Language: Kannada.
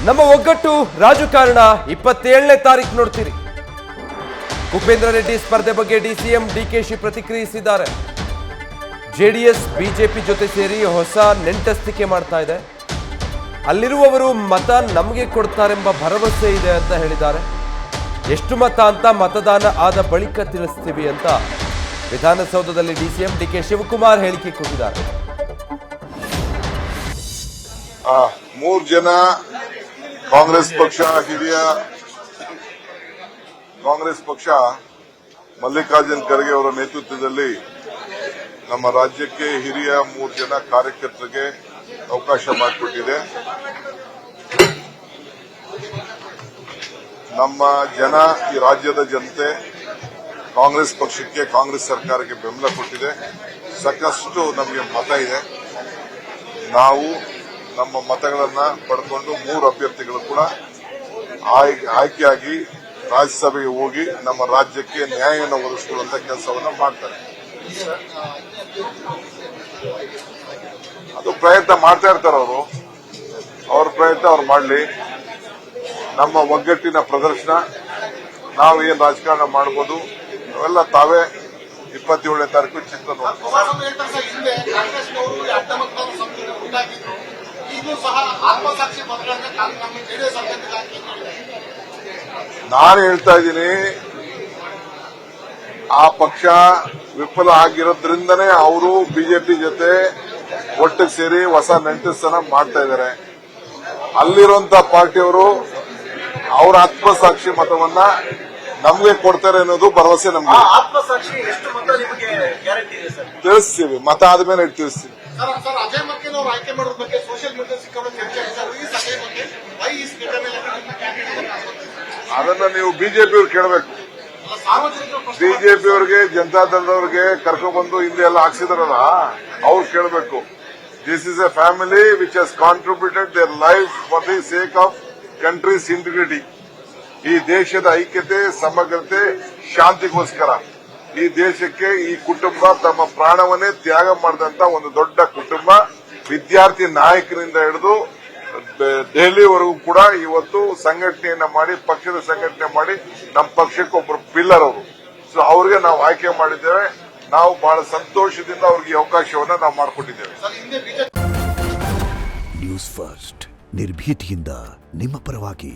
ನಮ್ಮ ಒಗ್ಗಟ್ಟು ರಾಜಕಾರಣ 27ನೇ ತಾರೀಕು ನೋಡ್ತೀರಿ. ಉಪೇಂದ್ರ ರೆಡ್ಡಿ ಸ್ಪರ್ಧೆ ಬಗ್ಗೆ ಡಿಸಿಎಂ ಡಿಕೆಶಿ ಪ್ರತಿಕ್ರಿಯಿಸಿದ್ದಾರೆ. ಜೆಡಿಎಸ್ ಬಿಜೆಪಿ ಜೊತೆ ಸೇರಿ ಹೊಸ ನೆಂಟಸ್ತಿಕೆ ಮಾಡ್ತಾ ಇದೆ. ಅಲ್ಲಿರುವವರು ಮತ ನಮಗೆ ಕೊಡ್ತಾರೆಂಬ ಭರವಸೆ ಇದೆ ಅಂತ ಹೇಳಿದ್ದಾರೆ. ಎಷ್ಟು ಮತ ಅಂತ ಮತದಾನ ಆದ ಬಳಿಕ ತಿಳಿಸ್ತೀವಿ ಅಂತ ವಿಧಾನಸೌಧದಲ್ಲಿ ಡಿಸಿಎಂ ಡಿಕೆ ಶಿವಕುಮಾರ್ ಹೇಳಿಕೆ ಕೊಟ್ಟಿದ್ದಾರೆ. 3 ಜನ ಕಾಂಗ್ರೆಸ್ ಪಕ್ಷ ಹಿರಿಯ ಕಾಂಗ್ರೆಸ್ ಪಕ್ಷ ಮಲ್ಲಿಕಾರ್ಜುನ್ ಖರ್ಗೆ ಅವರ ನೇತೃತ್ವದಲ್ಲಿ ನಮ್ಮ ರಾಜ್ಯಕ್ಕೆ ಹಿರಿಯ 3 ಜನ ಕಾರ್ಯಕರ್ತರಿಗೆ ಅವಕಾಶ ಮಾಡಿಕೊಟ್ಟಿದೆ. ನಮ್ಮ ಜನ, ಈ ರಾಜ್ಯದ ಜನತೆ ಕಾಂಗ್ರೆಸ್ ಪಕ್ಷಕ್ಕೆ, ಕಾಂಗ್ರೆಸ್ ಸರ್ಕಾರಕ್ಕೆ ಬೆಂಬಲ ಕೊಟ್ಟಿದೆ. ಸಾಕಷ್ಟು ನಮಗೆ ಮತ ಇದೆ. ನಾವು ನಮ್ಮ ಮತಗಳನ್ನ ಪಡೆದುಕೊಂಡು 3 ಅಭ್ಯರ್ಥಿಗಳು ಕೂಡ ಆಯ್ಕೆಯಾಗಿ ರಾಜ್ಯಸಭೆಗೆ ಹೋಗಿ ನಮ್ಮ ರಾಜ್ಯಕ್ಕೆ ನ್ಯಾಯವನ್ನು ಒದಗಿಸಿಕೊಳ್ಳುವಂತ ಕೆಲಸವನ್ನ ಮಾಡ್ತಾರೆ. ಅದು ಪ್ರಯತ್ನ ಮಾಡ್ತಾ ಇರ್ತಾರೆ ಅವರು. ಅವ್ರ ಪ್ರಯತ್ನ ಅವ್ರು ಮಾಡಲಿ. ನಮ್ಮ ಒಗ್ಗಟ್ಟಿನ ಪ್ರದರ್ಶನ, ನಾವು ಏನ್ ರಾಜಕಾರಣ ಮಾಡಬಹುದು ಅವೆಲ್ಲ ತಾವೇ 27ನೇ ತಾರೀಕು ಚಿತ್ರ ನೋಡ್ತೀವಿ. ನಾನು ಹೇಳ್ತಾ ಇದ್ದೀನಿ, ಆ ಪಕ್ಷ ವಿಫಲ ಆಗಿರೋದ್ರಿಂದನೇ ಅವರು ಬಿಜೆಪಿ ಜೊತೆ ಒಟ್ಟಿಗೆ ಸೇರಿ ಹೊಸ ನೆಂಟಸ್ತನ ಮಾಡ್ತಾ ಇದ್ದಾರೆ. ಅಲ್ಲಿರುವಂತ ಪಾರ್ಟಿಯವರು ಅವರ ಆತ್ಮಸಾಕ್ಷಿ ಮತವನ್ನ ನಮ್ಗೆ ಕೊಡ್ತಾರೆ ಅನ್ನೋದು ಭರವಸೆ ನಮ್ಗೆ. ತಿಳಿಸ್ತೀವಿ, ಮತ ಆದ್ಮೇಲೆ ತಿಳಿಸ್ತೀವಿ. ಅದನ್ನ ನೀವು ಬಿಜೆಪಿಯವ್ರು ಕೇಳಬೇಕು. ಬಿಜೆಪಿಯವರಿಗೆ, ಜನತಾದಳದವ್ರಿಗೆ ಕರ್ಕೊಂಡ್ಬಂದು ಹಿಂದೆ ಎಲ್ಲ ಹಾಕ್ಸಿದಾರಲ್ಲ, ಅವ್ರು ಕೇಳಬೇಕು. This is A family which has contributed their life for the sake of countries integrity. ಈ ದೇಶದ ಐಕ್ಯತೆ, ಸಮಗ್ರತೆ, ಶಾಂತಿಗೋಸ್ಕರ ಈ ದೇಶಕ್ಕೆ ಈ ಕುಟುಂಬ ತಮ್ಮ ಪ್ರಾಣವನ್ನೇ ತ್ಯಾಗ ಮಾಡಿದಂತ ಒಂದು ದೊಡ್ಡ ಕುಟುಂಬ. ವಿದ್ಯಾರ್ಥಿ ನಾಯಕರಿಂದ ಹಿಡಿದು ದೆಹಲಿವರೆಗೂ ಕೂಡ ಇವತ್ತು ಸಂಘಟನೆಯನ್ನ ಮಾಡಿ, ಪಕ್ಷದ ಸಂಘಟನೆ ಮಾಡಿ, ನಮ್ಮ ಪಕ್ಷಕ್ಕೆ ಒಬ್ಬರು ಪಿಲ್ಲರ್ ಅವರು. ಸೊ ಅವ್ರಿಗೆ ನಾವು ಆಯ್ಕೆ ಮಾಡಿದ್ದೇವೆ. ನಾವು ಬಹಳ ಸಂತೋಷದಿಂದ ಅವ್ರಿಗೆ ಅವಕಾಶವನ್ನ ನಾವು ಮಾಡಿಕೊಟ್ಟಿದ್ದೇವೆ. ನ್ಯೂಸ್ ಫಸ್ಟ್, ನಿರ್ಭೀತಿಯಿಂದ ನಿಮ್ಮ ಪರವಾಗಿ.